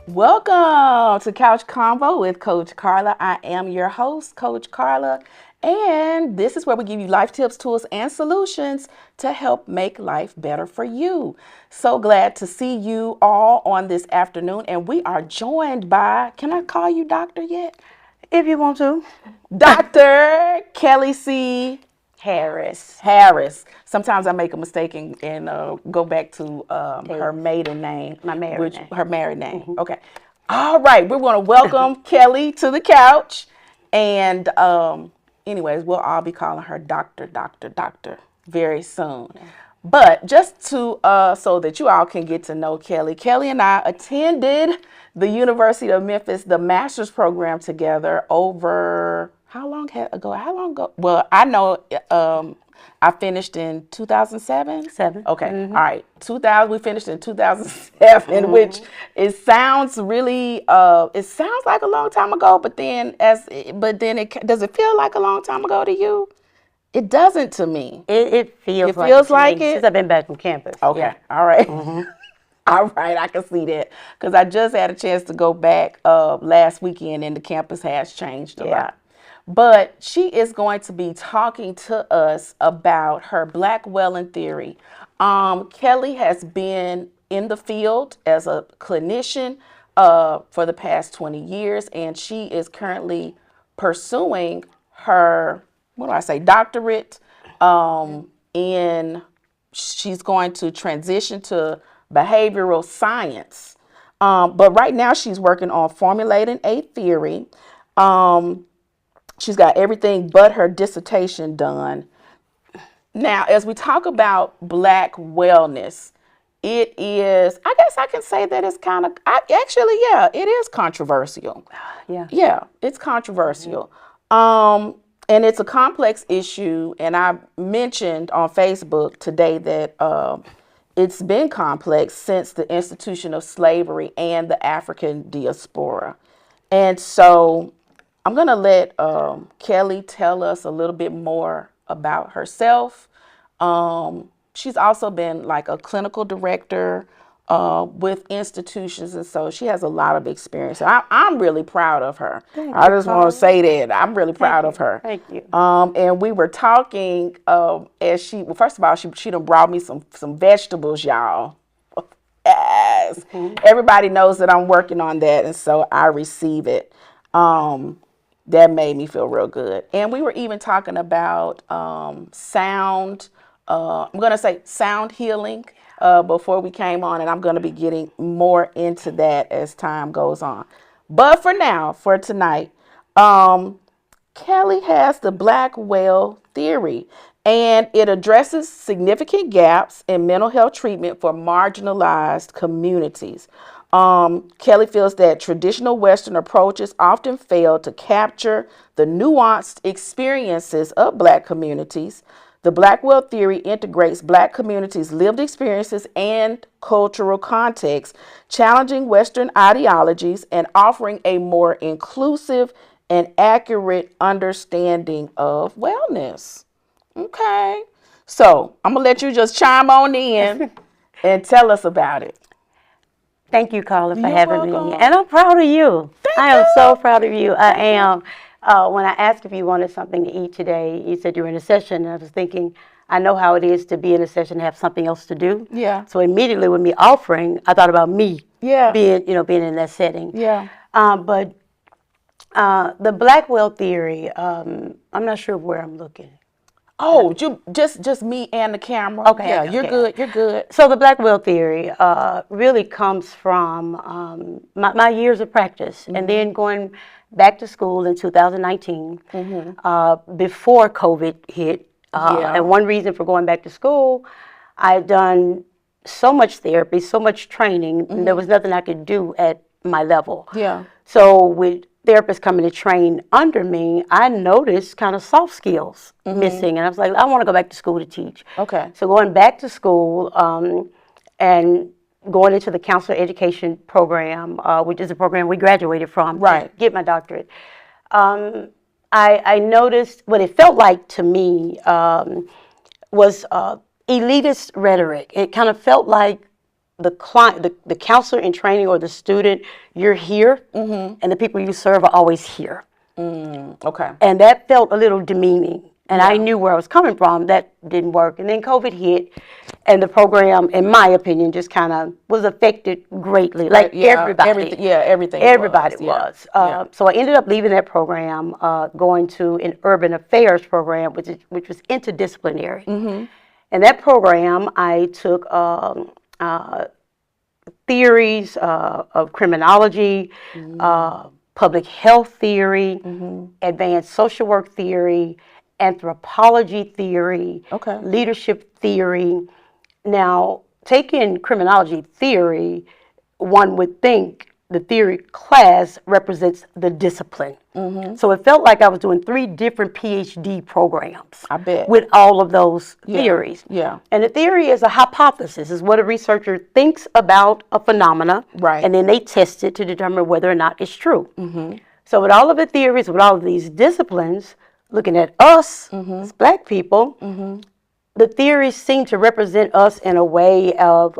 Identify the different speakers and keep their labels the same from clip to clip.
Speaker 1: Welcome to Couch Convo with Coach Karla. I am your host, Coach Karla, and this is where we give you life tips, tools, and solutions to help make life better for you. So glad to see you all on this afternoon, and we are joined by, can I call you doctor yet?
Speaker 2: If you want to.
Speaker 1: Dr. Kelly C.
Speaker 2: Harris.
Speaker 1: Sometimes I make a mistake and go back to her maiden name.
Speaker 2: My married name.
Speaker 1: Her married name. Mm-hmm. Okay. All right. We're going to welcome Kelly to the couch. And anyways, we'll all be calling her Doctor very soon. Yeah. But just to so that you all can get to know Kelly. Kelly and I attended the University of Memphis, the master's program together over... How long ago? Well, I know I finised in 2007. Okay. Mm-hmm. All right. 2000. We finished in 2007, mm-hmm. which it sounds really. It sounds like a long time ago, but then does it feel like a long time ago to you? It doesn't to me.
Speaker 2: It feels like it since I've been back from campus.
Speaker 1: Okay. Yeah. All right. Mm-hmm. All right, I can see that because I just had a chance to go back last weekend, and the campus has changed a lot. But she is going to be talking to us about her Black whaling theory. Kelly has been in the field as a clinician for the past 20 years, and she is currently pursuing her, doctorate she's going to transition to behavioral science. But right now she's working on formulating a theory. She's got everything but her dissertation done. Now, as we talk about Black wellness, it is, I guess I can say that it's kind of, it is controversial. Yeah, it's controversial. Mm-hmm. And it's a complex issue. And I mentioned on Facebook today that it's been complex since the institution of slavery and the African diaspora. And so I'm going to let Kelly tell us a little bit more about herself. She's also been like a clinical director with institutions, and so she has a lot of experience. I'm really proud of her. I just want to say that. I'm really proud of her.
Speaker 2: Thank you.
Speaker 1: And we were talking as first of all, she done brought me some vegetables, y'all. Yes. Mm-hmm. Everybody knows that I'm working on that, and so I receive it. That made me feel real good. And we were even talking about sound. I'm going to say sound healing before we came on, and I'm going to be getting more into that as time goes on. But for tonight, Kelly has the Black whale theory, and it addresses significant gaps in mental health treatment for marginalized communities. Kelly feels that traditional Western approaches often fail to capture the nuanced experiences of Black communities. The Black whale theory integrates Black communities' lived experiences and cultural context, challenging Western ideologies and offering a more inclusive and accurate understanding of wellness. Okay, so I'm going to let you just chime on in and tell us about it.
Speaker 2: Thank you, Karla, for having me. And I'm proud of you. I am so proud of you. I am. When I asked if you wanted something to eat today, you said you were in a session. And I was thinking, I know how it is to be in a session and have something else to do. Yeah. So immediately with me offering, I thought about me being in that setting. Yeah. But the Black whale theory, I'm not sure where I'm looking.
Speaker 1: Oh, just me and the camera.
Speaker 2: Okay.
Speaker 1: Yeah,
Speaker 2: okay,
Speaker 1: you're good. You're good.
Speaker 2: So the Black whale theory really comes from my years of practice, mm-hmm. and then going back to school in 2019, mm-hmm. Before COVID hit. And one reason for going back to school, I had done so much therapy, so much training, mm-hmm. and there was nothing I could do at my level. Yeah. So with therapists coming to train under me, I noticed kind of soft skills mm-hmm. missing. And I was like, I want to go back to school to teach. Okay. So going back to school and going into the counselor education program, which is a program we graduated from to get my doctorate, I noticed what it felt like to me was elitist rhetoric. It kind of felt like the client, the counselor in training or the student, you're here, and the people you serve are always here.
Speaker 1: Okay.
Speaker 2: And that felt a little demeaning. And I
Speaker 1: Yeah.
Speaker 2: knew where I was coming from. That didn't work. And then COVID hit, and the program, in my opinion, just kind of was affected greatly. Like
Speaker 1: Yeah.
Speaker 2: everybody.
Speaker 1: Everything. Yeah. Everything.
Speaker 2: Everybody
Speaker 1: Yeah.
Speaker 2: was.
Speaker 1: Yeah.
Speaker 2: So I ended up leaving that program, going to an urban affairs program, which was interdisciplinary. And that program, I took theories of criminology, public health theory, advanced social work theory, anthropology theory,
Speaker 1: Okay.
Speaker 2: leadership theory. Now, taking criminology theory, one would think the theory class represents the discipline. So it felt like I was doing 3 different PhD programs.
Speaker 1: I bet.
Speaker 2: With all of those theories.
Speaker 1: Yeah.
Speaker 2: And the theory is a hypothesis, is what a researcher thinks about a phenomena,
Speaker 1: Right.
Speaker 2: and then they test it to determine whether or not it's true. So with all of the theories, with all of these disciplines, looking at us as Black people, the theories seem to represent us in a way of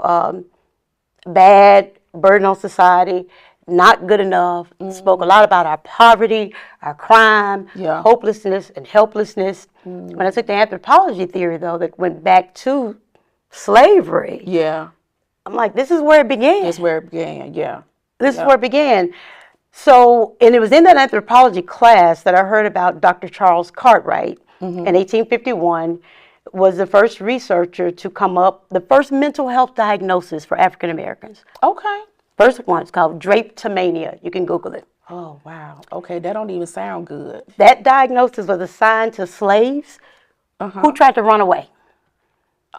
Speaker 2: bad, burden on society, not good enough. Spoke a lot about our poverty, our crime, hopelessness, and helplessness. When I took the anthropology theory, though, that went back to slavery,
Speaker 1: Yeah.
Speaker 2: I'm like, this is where it began.
Speaker 1: That's where it began. Yeah.
Speaker 2: This is where it began. So, and it was in that anthropology class that I heard about Dr. Charles Cartwright in 1851, was the first researcher to come up, the first mental health diagnosis for African Americans.
Speaker 1: Okay.
Speaker 2: First one is called drapetomania. You can Google it.
Speaker 1: Oh wow. Okay, that don't even sound good.
Speaker 2: That diagnosis was assigned to slaves who tried to run away.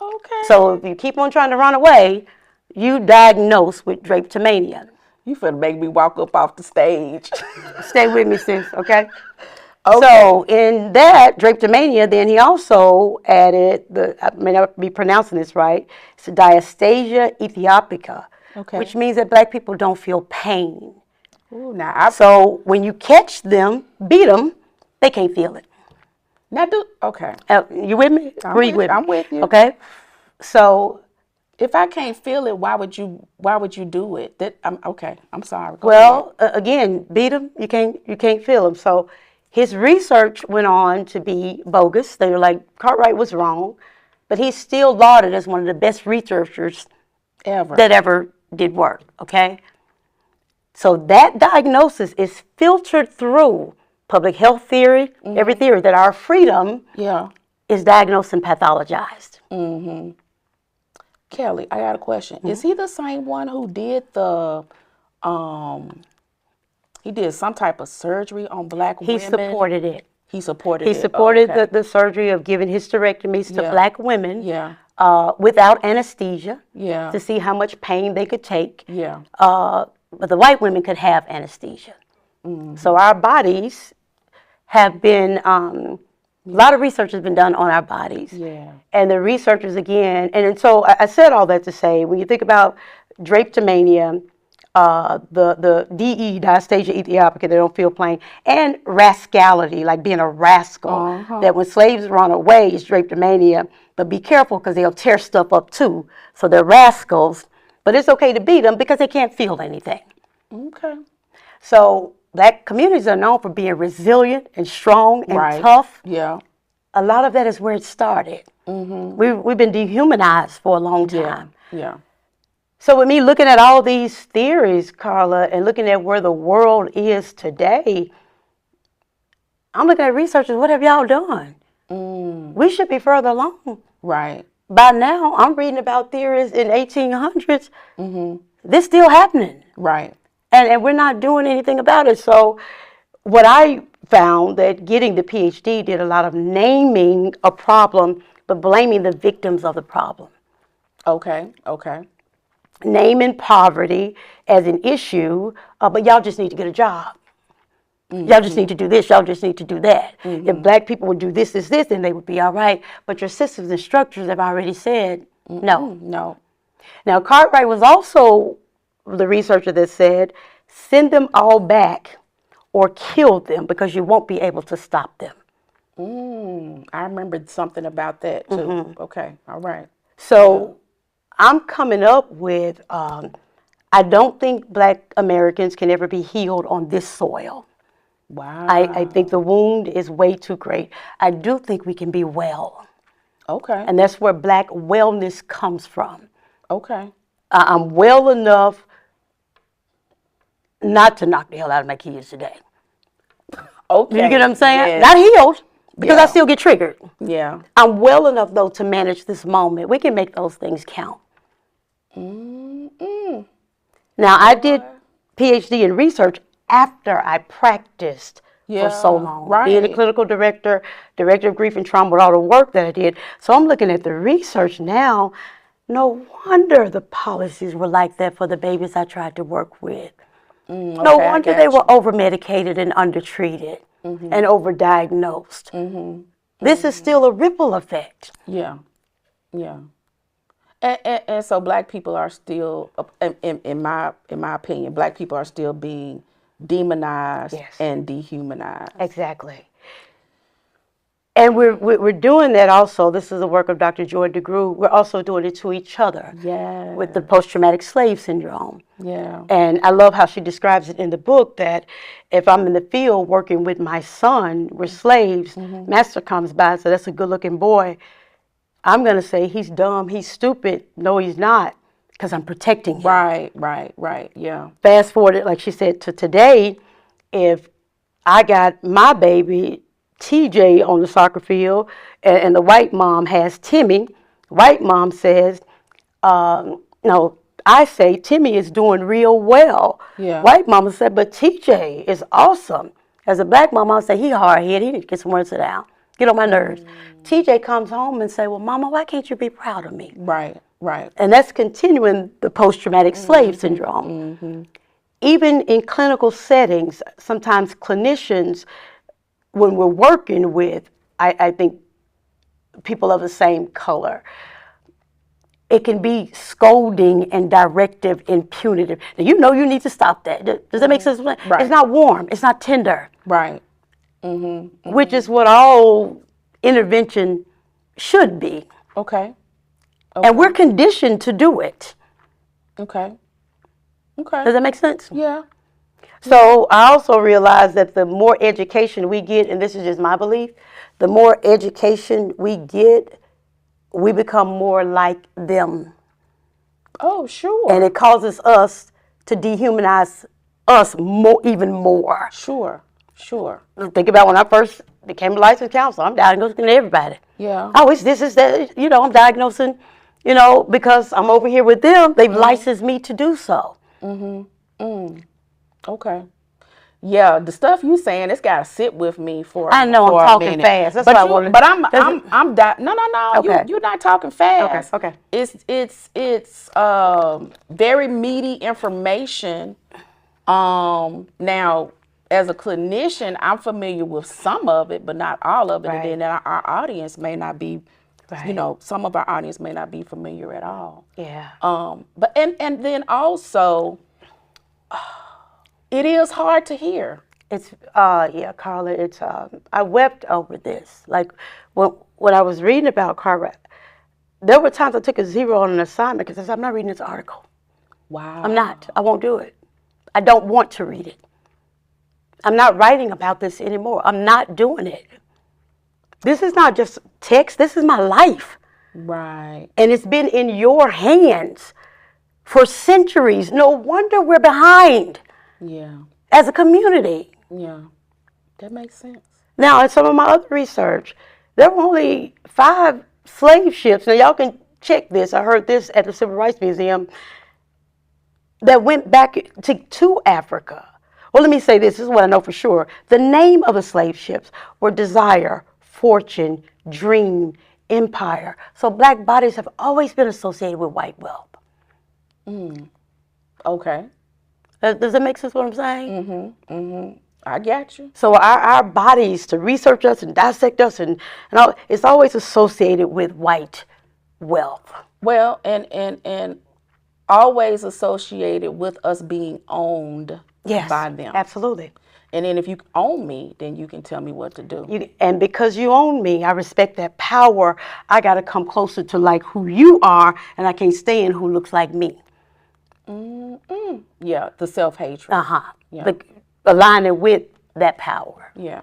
Speaker 1: Okay.
Speaker 2: So if you keep on trying to run away, you diagnose with drapetomania.
Speaker 1: You finna make me walk up off the stage.
Speaker 2: Stay with me, sis, okay? So in that drapetomania, then he also added I may not be pronouncing this right. It's diastasia ethiopica, which means that Black people don't feel pain.
Speaker 1: Ooh, now
Speaker 2: So when you catch them, beat them, they can't feel it.
Speaker 1: Okay.
Speaker 2: You with me?
Speaker 1: I'm with you.
Speaker 2: Okay. So
Speaker 1: if I can't feel it, why would you do it? I'm sorry.
Speaker 2: Again, beat them. You can't feel them. So his research went on to be bogus. They were like, Cartwright was wrong, but he's still lauded as one of the best researchers that ever did work. Okay. So that diagnosis is filtered through public health theory, every theory that our freedom is diagnosed and pathologized.
Speaker 1: Kelly, I got a question. Is he the same one who did he did some type of surgery on Black women?
Speaker 2: He supported it.
Speaker 1: He supported
Speaker 2: He supported the surgery of giving hysterectomies to Black women without anesthesia to see how much pain they could take. But the white women could have anesthesia. So our bodies have been, a lot of research has been done on our bodies. And the researchers again, and so I said all that to say, when you think about drapetomania, the DE, diastasia ethiopica, they don't feel pain, and rascality, like being a rascal, that when slaves run away is drapetomania, but be careful because they'll tear stuff up too. So they're rascals, but it's okay to beat them because they can't feel anything.
Speaker 1: Okay.
Speaker 2: So Black communities are known for being resilient and strong and tough. A lot of that is where it started. We've been dehumanized for a long time. So with me looking at all these theories, Karla, and looking at where the world is today, I'm looking at researchers, what have y'all done? We should be further along. By now, I'm reading about theories in 1800s. This still happening. And we're not doing anything about it. So what I found that getting the PhD did a lot of naming a problem, but blaming the victims of the problem. Naming poverty as an issue, but y'all just need to get a job. Y'all just need to do this. Y'all just need to do that. If Black people would do this, then they would be all right. But your systems and structures have already said no. Now, Cartwright was also the researcher that said, send them all back or kill them because you won't be able to stop them.
Speaker 1: I remembered something about that too. Okay, all right.
Speaker 2: So I'm coming up with, I don't think Black Americans can ever be healed on this soil. I think the
Speaker 1: Wow.
Speaker 2: wound is way too great. I do think we can be well.
Speaker 1: Okay.
Speaker 2: And that's where Black wellness comes from.
Speaker 1: Okay.
Speaker 2: I'm well enough not to knock the hell out of my kids today. You get what
Speaker 1: Okay.
Speaker 2: I'm saying?
Speaker 1: Yes.
Speaker 2: Not healed, because I
Speaker 1: Yeah.
Speaker 2: still get triggered.
Speaker 1: Yeah.
Speaker 2: I'm well enough, though, to manage this moment. We can make those things count.
Speaker 1: Mm-mm.
Speaker 2: Now, I did
Speaker 1: Boy.
Speaker 2: PhD in research after I practiced for so
Speaker 1: Yeah.
Speaker 2: long, being a
Speaker 1: Right.
Speaker 2: clinical director, director of grief and trauma, with all the work that I did. So I'm looking at the research now. No wonder the policies were like that for the babies I tried to work with. No
Speaker 1: Okay, I
Speaker 2: wonder they
Speaker 1: got
Speaker 2: were
Speaker 1: you.
Speaker 2: over-medicated and undertreated and overdiagnosed. This is still a ripple effect.
Speaker 1: Yeah. Yeah. And so black people are still, in my opinion, black people are still being demonized
Speaker 2: Yes,
Speaker 1: and dehumanized.
Speaker 2: exactly. And we're doing that also. This is the work of Dr. Joy DeGruy. We're also doing it to each other with the
Speaker 1: Yeah.
Speaker 2: post-traumatic slave syndrome.
Speaker 1: Yeah.
Speaker 2: And I love how she describes it in the book that if I'm in the field working with my son, we're slaves, master comes by and says, that's a good looking boy. I'm going to say, he's dumb, he's stupid. No, he's not, because I'm protecting him.
Speaker 1: Right. Right. Right. Yeah.
Speaker 2: Fast forward it, like she said, to today, if I got my baby TJ on the soccer field and the white mom has Timmy, white mom says, no, I say Timmy is doing real well.
Speaker 1: Yeah.
Speaker 2: White mama said, but TJ is awesome. As a black mama, I say, he hard-headed, he need to get somewhere to sit down, get on my nerves. TJ comes home and say, well, mama, why can't you be proud of me?
Speaker 1: Right. Right.
Speaker 2: And that's continuing the post-traumatic slave syndrome. Even in clinical settings, sometimes clinicians, when we're working with, I think, people of the same color, it can be scolding and directive and punitive. Now, you know you need to stop that. Does that make sense?
Speaker 1: Right.
Speaker 2: It's not warm. It's not tender,
Speaker 1: Right.
Speaker 2: which is what all intervention should be.
Speaker 1: Okay.
Speaker 2: And we're conditioned to do it.
Speaker 1: Okay. Okay.
Speaker 2: Does that make sense?
Speaker 1: Yeah.
Speaker 2: So I also realize that the more education we get, and this is just my belief, the more education we get, we become more like them.
Speaker 1: Oh, sure.
Speaker 2: And it causes us to dehumanize us more, even more.
Speaker 1: Sure. Sure.
Speaker 2: Think about when I first became a licensed counselor, I'm diagnosing everybody.
Speaker 1: Yeah.
Speaker 2: Oh, it's this, is that, I'm diagnosing, because I'm over here with them, they've licensed me to do so.
Speaker 1: Okay. Yeah, the stuff you saying, it's got to sit with me for
Speaker 2: I know,
Speaker 1: for
Speaker 2: I'm
Speaker 1: a
Speaker 2: talking
Speaker 1: minute.
Speaker 2: fast. That's
Speaker 1: but
Speaker 2: why I
Speaker 1: you,
Speaker 2: wanted.
Speaker 1: but no.
Speaker 2: Okay.
Speaker 1: You're not talking fast.
Speaker 2: Okay.
Speaker 1: It's very meaty information. Now, as a clinician, I'm familiar with some of it, but not all of it.
Speaker 2: Right.
Speaker 1: And then our audience may not be,
Speaker 2: Right.
Speaker 1: some of our audience may not be familiar at all.
Speaker 2: Yeah.
Speaker 1: But and then also, it is hard to hear.
Speaker 2: It's yeah, Karla. It's I wept over this. Like when I was reading about Karla, there were times I took a zero on an assignment because I said, I'm not reading this article.
Speaker 1: Wow.
Speaker 2: I'm not. I won't do it. I don't want to read it. I'm not writing about this anymore. I'm not doing it. This is not just text. This is my life,
Speaker 1: Right.
Speaker 2: and it's been in your hands for centuries. No wonder we're behind
Speaker 1: Yeah.
Speaker 2: as a community.
Speaker 1: Yeah. That makes sense.
Speaker 2: Now, in some of my other research, there were only 5 slave ships. Now, y'all can check this. I heard this at the Civil Rights Museum that went back to Africa. Well, let me say this. This is what I know for sure. The name of the slave ships were Desire, Fortune, Dream, Empire. So black bodies have always been associated with white wealth.
Speaker 1: Okay.
Speaker 2: Does that make sense what I'm saying?
Speaker 1: I got you.
Speaker 2: So our bodies, to research us and dissect us and all, it's always associated with white wealth.
Speaker 1: Well, and always associated with us being owned
Speaker 2: Yes,
Speaker 1: by them.
Speaker 2: absolutely.
Speaker 1: And then if you own me, then you can tell me what to do.
Speaker 2: And because you own me, I respect that power. I got to come closer to like who you are, and I can't stand who looks like me.
Speaker 1: Yeah, the self-hatred. Yeah.
Speaker 2: But align it with that power.
Speaker 1: Yeah.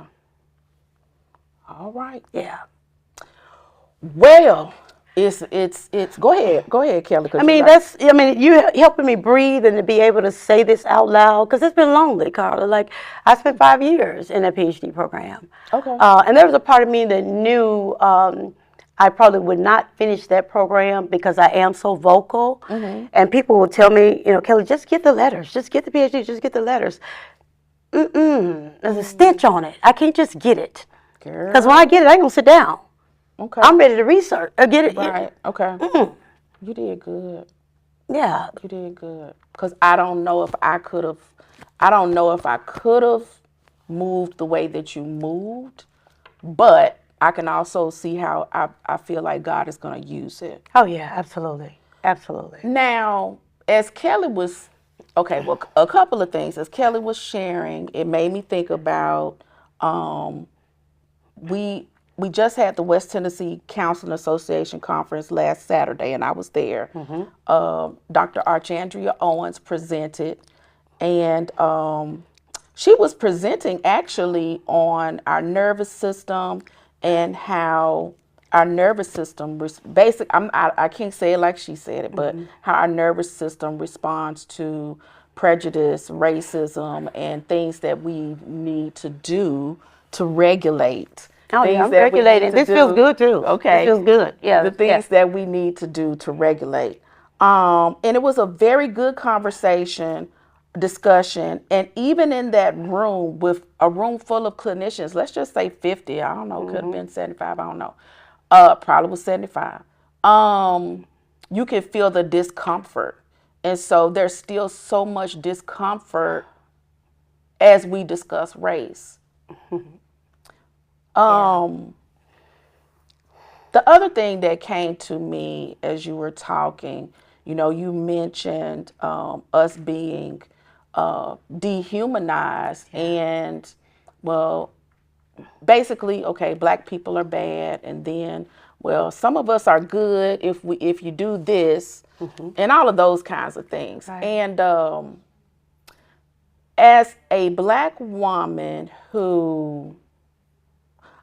Speaker 1: All right.
Speaker 2: Yeah.
Speaker 1: Well, it's go ahead, Kelly.
Speaker 2: I mean, you helping me breathe and to be able to say this out loud, because it's been lonely, Karla. Like, I spent 5 years in a PhD program.
Speaker 1: Okay.
Speaker 2: And there was a part of me that knew I probably would not finish that program because I am so vocal. And people would tell me, Kelly, just get the letters, just get the PhD, just get the letters. There's a stench on it. I can't just get it. Because when I get it, I ain't gonna sit down.
Speaker 1: Okay.
Speaker 2: I'm ready to research. Get it.
Speaker 1: Right. Okay. You did good.
Speaker 2: Yeah.
Speaker 1: You did good. Because I don't know if I could have moved the way that you moved, but I can also see how I feel like God is going to use it.
Speaker 2: Oh, yeah, absolutely. Absolutely.
Speaker 1: Now, as Kelly was, a couple of things. As Kelly was sharing, it made me think about, we just had the West Tennessee Counseling Association conference last Saturday, and I was there. Dr. Archandria Owens presented, and she was presenting actually on our nervous system and how our nervous system, I can't say it like she said it, but how our nervous system responds to prejudice, racism, and things that we need to do to regulate.
Speaker 2: Oh, yeah, I'm regulating. This feels good, too.
Speaker 1: Okay.
Speaker 2: It feels good, yeah.
Speaker 1: The things that we need to do to regulate. And it was a very good discussion. And even in that room, with a room full of clinicians, let's just say 50, I don't know, could have been 75, I don't know. Probably was 75. You can feel the discomfort. And so there's still so much discomfort as we discuss race. The other thing that came to me as you were talking, you mentioned us being dehumanized, and well, basically, okay, black people are bad, and then, well, some of us are good if you do this, and all of those kinds of things. Right. And as a black woman who,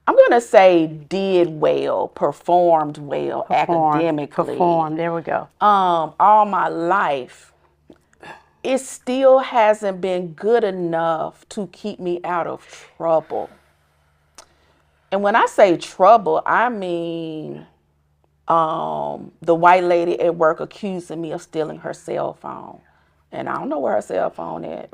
Speaker 1: I'm going to say, did well, performed well academically.
Speaker 2: There we go.
Speaker 1: All my life, it still hasn't been good enough to keep me out of trouble. And when I say trouble, I mean the white lady at work accusing me of stealing her cell phone. And I don't know where her cell phone is.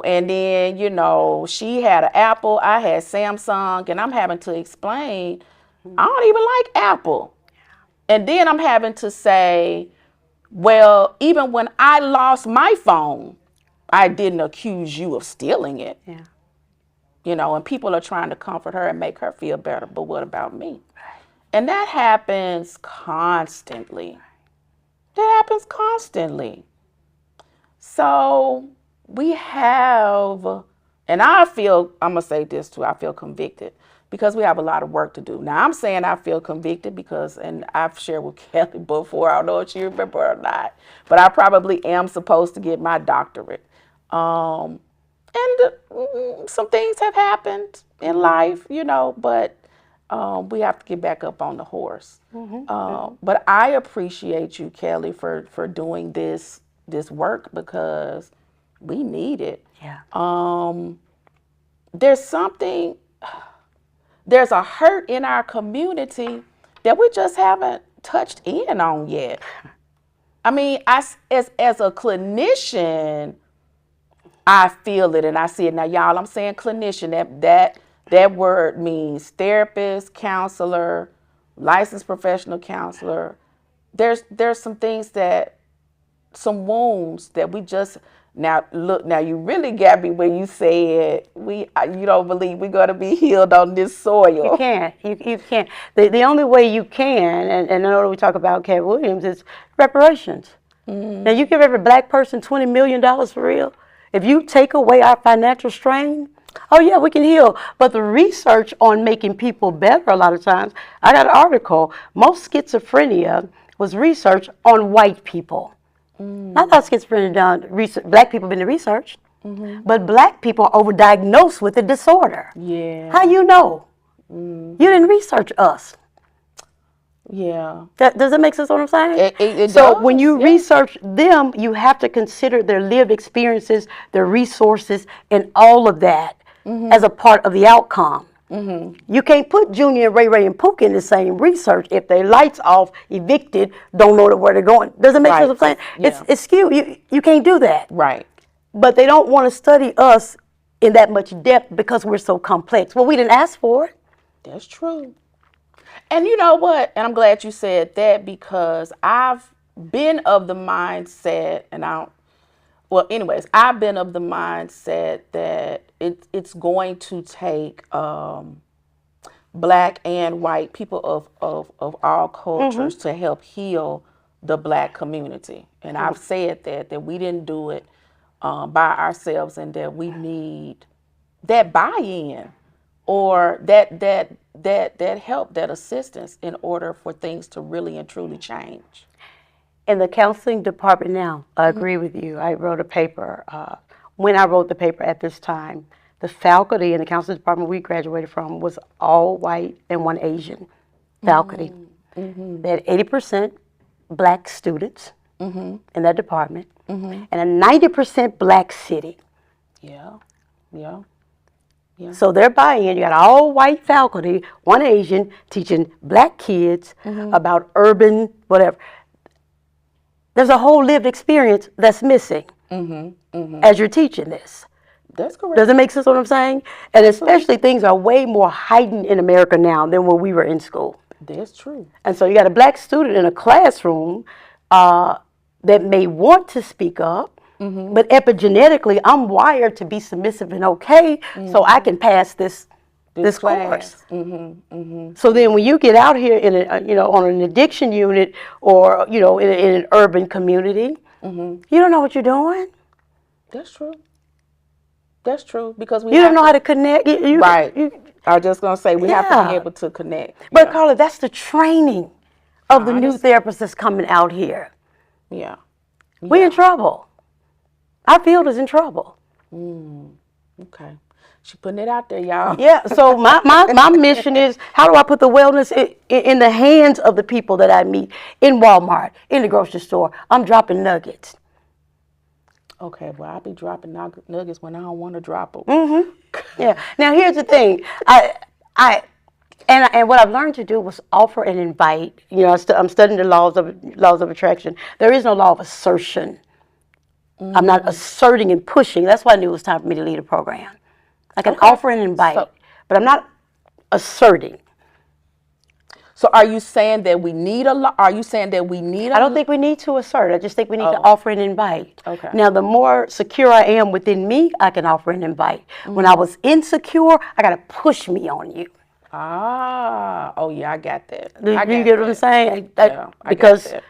Speaker 1: And then, she had an Apple, I had Samsung, and I'm having to explain, I don't even like Apple. And then I'm having to say, well, even when I lost my phone, I didn't accuse you of stealing it.
Speaker 2: Yeah.
Speaker 1: And people are trying to comfort her and make her feel better, but what about me? And that happens constantly. So we have, and I'm going to say this too, I feel convicted because we have a lot of work to do. Now, I'm saying I feel convicted because, and I've shared with Kelly before, I don't know if you remember or not, but I probably am supposed to get my doctorate. And some things have happened in life, but we have to get back up on the horse. But I appreciate you, Kelly, for doing this work because we need it.
Speaker 2: Yeah.
Speaker 1: There's a hurt in our community that we just haven't touched in on yet. I mean, as a clinician, I feel it and I see it. Now, y'all, I'm saying clinician. That word means therapist, counselor, licensed professional counselor. There's some things some wounds that we just, now you really got me when you said you don't believe we're going to be healed on this soil.
Speaker 2: You can't. You can't. The only way you can, and I know we talk about Cat Williams, is reparations. Now, you give every black person $20 million for real? If you take away our financial strain, oh yeah, we can heal. But the research on making people better, a lot of times, I got an article. Most schizophrenia was research on white people. Not all schizophrenia done research. Black people been in research, but black people are overdiagnosed with the disorder.
Speaker 1: Yeah.
Speaker 2: How you know? You didn't research us.
Speaker 1: Yeah.
Speaker 2: Does that make sense what I'm saying?
Speaker 1: It
Speaker 2: So
Speaker 1: does.
Speaker 2: when you
Speaker 1: Yeah.
Speaker 2: research them, you have to consider their lived experiences, their resources, and all of that as a part of the outcome. You can't put Junior, Ray Ray, and Pook in the same research if they lights off, evicted, don't know where they're going. Does it make sense what I'm saying?
Speaker 1: Yeah.
Speaker 2: It's skewed. You can't do that.
Speaker 1: Right.
Speaker 2: But they don't want to study us in that much depth because we're so complex. Well, we didn't ask for it.
Speaker 1: That's true. And you know what? And I'm glad you said that because I've been of the mindset, and well, anyways, I've been of the mindset that it's going to take black and white people of all cultures to help heal the black community. And I've said that we didn't do it by ourselves, and that we need that buy-in or that help, that assistance in order for things to really and truly change.
Speaker 2: In the counseling department now, I agree with you. I wrote a paper. When I wrote the paper at this time, the faculty in the counseling department we graduated from was all white and one Asian faculty. They had 80% black students in that department and a 90% black city.
Speaker 1: Yeah, yeah.
Speaker 2: So they're buying. You got all white faculty, one Asian, teaching black kids about urban whatever. There's a whole lived experience that's missing as you're teaching this.
Speaker 1: That's correct.
Speaker 2: Does it make sense what I'm saying? And especially things are way more heightened in America now than when we were in school.
Speaker 1: That's true.
Speaker 2: And so you got a black student in a classroom that may want to speak up, but epigenetically, I'm wired to be submissive and okay, so I can pass this course. So then, when you get out here in on an addiction unit or in an urban community, you don't know what you're doing.
Speaker 1: That's true. That's true because
Speaker 2: you don't know how to connect.
Speaker 1: Right. I was just gonna say we have to be able to connect.
Speaker 2: But Karla, that's the training of the new therapists that's coming out here.
Speaker 1: Yeah.
Speaker 2: We in trouble. Our field is in trouble.
Speaker 1: Okay. She putting it out there, y'all.
Speaker 2: Yeah, so my mission is, how do I put the wellness in the hands of the people that I meet in Walmart, in the grocery store? I'm dropping nuggets.
Speaker 1: Okay, well, I'll be dropping nuggets when I don't want to drop them.
Speaker 2: Yeah. Now, here's the thing. And what I've learned to do was offer and invite. I'm studying the laws of attraction. There is no law of assertion. I'm not asserting and pushing. That's why I knew it was time for me to lead a program. I can offer and invite, but I'm not asserting.
Speaker 1: So are you saying that we need a law? Are you saying that we need
Speaker 2: I don't think we need to assert. I just think we need to offer and invite.
Speaker 1: Okay.
Speaker 2: Now, the more secure I am within me, I can offer and invite. When I was insecure, I got to push me on you.
Speaker 1: Oh yeah, I got that.
Speaker 2: You get what I'm saying?
Speaker 1: I
Speaker 2: because
Speaker 1: got that.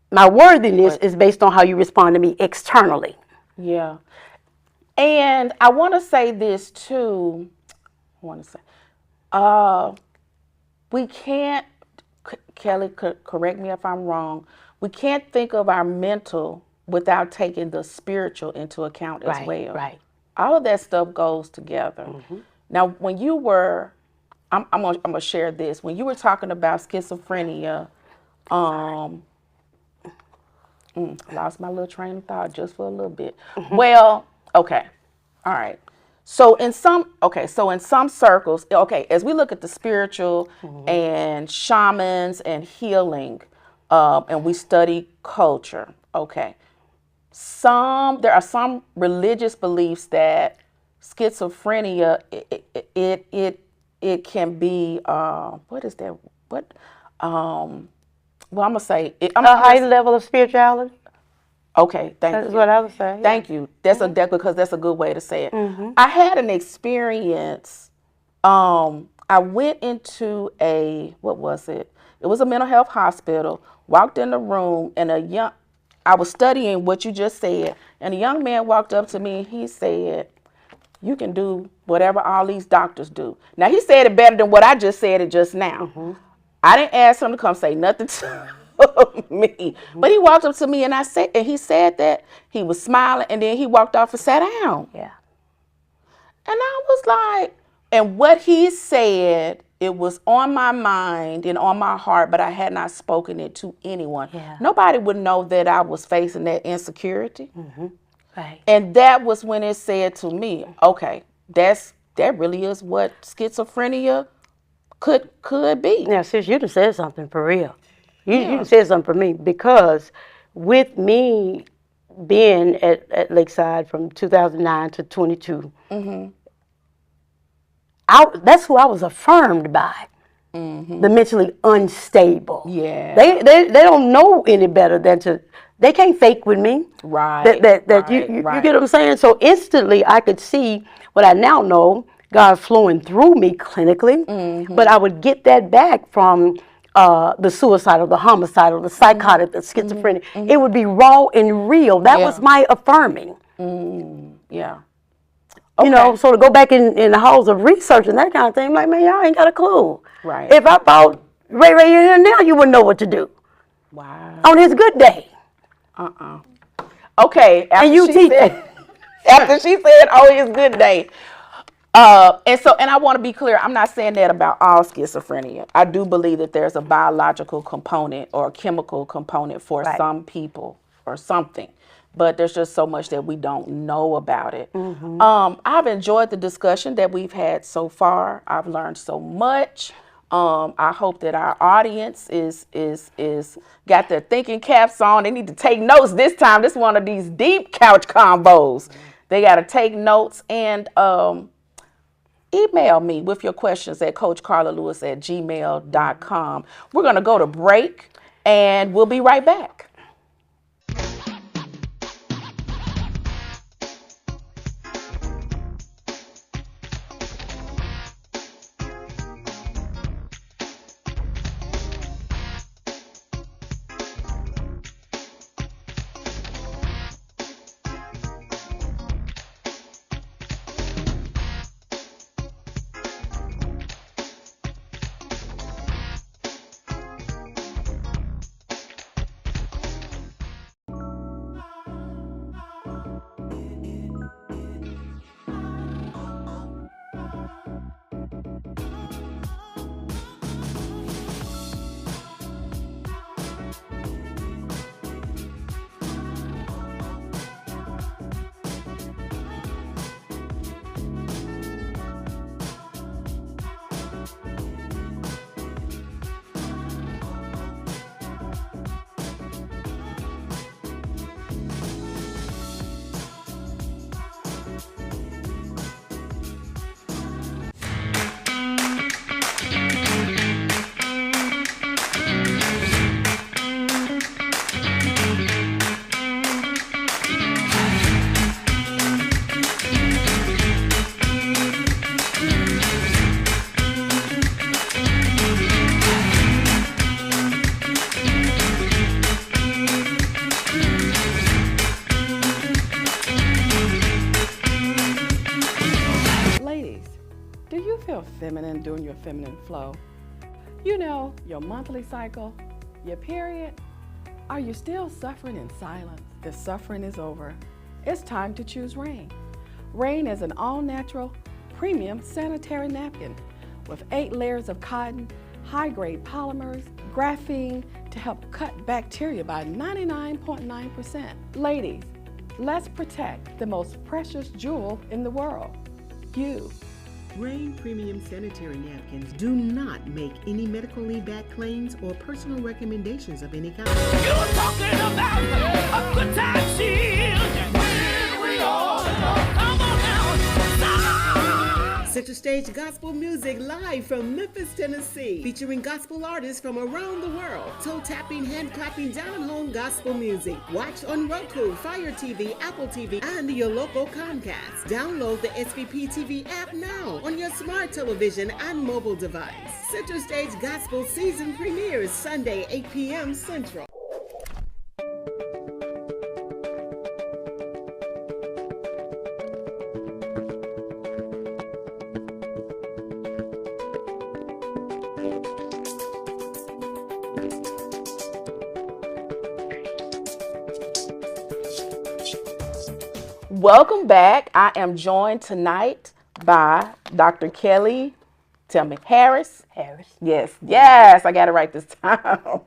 Speaker 2: My worthiness is based on how you respond to me externally.
Speaker 1: Yeah. And I want to say this too. We can't, Kelly, correct me if I'm wrong, we can't think of our mental without taking the spiritual into account as well.
Speaker 2: Right.
Speaker 1: All of that stuff goes together. Now, when you were, I'm gonna share this. When you were talking about schizophrenia, lost my little train of thought just for a little bit. Well, okay, all right. So in some circles, as we look at the spiritual and shamans and healing, and we study culture, there are some religious beliefs that schizophrenia it can be what is that? What well, I'm gonna say
Speaker 2: a high level of spirituality.
Speaker 1: Okay, thank you.
Speaker 2: That's what I would say.
Speaker 1: Thank you. That's because that's a good way to say it. I had an experience. I went into what was it? It was a mental health hospital. Walked in the room, and I was studying what you just said, and a young man walked up to me and he said, you can do whatever all these doctors do. Now, he said it better than what I just said it just now. I didn't ask him to come say nothing to me. But he walked up to me and he said that he was smiling, and then he walked off and sat down.
Speaker 2: Yeah.
Speaker 1: And I was like, and what he said, it was on my mind and on my heart, but I had not spoken it to anyone.
Speaker 2: Yeah.
Speaker 1: Nobody would know that I was facing that insecurity.
Speaker 2: Right.
Speaker 1: And that was when it said to me, okay, that really is what schizophrenia could be.
Speaker 2: Now, sis, you done said something for real. You done said something for me, because with me being at Lakeside from 2009 to 22, that's who I was affirmed by. The mentally unstable.
Speaker 1: Yeah.
Speaker 2: They don't know any better than to. They can't fake with me.
Speaker 1: Right.
Speaker 2: You get what I'm saying? So instantly I could see what I now know, God flowing through me clinically, but I would get that back from the suicidal, the homicidal, the psychotic, the schizophrenic. It would be raw and real. That was my affirming.
Speaker 1: Yeah.
Speaker 2: You know, so to go back in the halls of research and that kind of thing, like, man, y'all ain't got a clue.
Speaker 1: Right.
Speaker 2: If I brought Ray in here now, you wouldn't know what to do.
Speaker 1: Wow.
Speaker 2: On his good day.
Speaker 1: Okay. After she said, oh, it's good day. And I want to be clear, I'm not saying that about all schizophrenia. I do believe that there's a biological component or a chemical component for some people or something. But there's just so much that we don't know about it. I've enjoyed the discussion that we've had so far. I've learned so much. I hope that our audience is got their thinking caps on. They need to take notes this time. This is one of these deep couch combos. They got to take notes, and email me with your questions at coachkarlalewis@gmail.com. We're going to go to break, and we'll be right back.
Speaker 3: Feminine during your feminine flow. You know, your monthly cycle, your period. Are you still suffering in silence? The suffering is over. It's time to choose Rain. Rain is an all-natural, premium sanitary napkin with 8 layers of cotton, high-grade polymers, graphene to help cut bacteria by 99.9%. Ladies, let's protect the most precious jewel in the world, you.
Speaker 4: Rain Premium Sanitary Napkins do not make any medically backed claims or personal recommendations of any kind.
Speaker 5: You're talking about a good time shield. When we all come on now.
Speaker 4: Center Stage Gospel Music live from Memphis, Tennessee, featuring gospel artists from around the world. Toe tapping, hand clapping, down-home gospel music. Watch on Roku, Fire TV, Apple TV, and your local Comcast. Download the SVP TV app now on your smart television and mobile device. Center Stage Gospel season premieres Sunday, 8 p.m. Central.
Speaker 1: Welcome back. I am joined tonight by Dr. Kelly. Tell me, Harris. Yes, I got it right this time.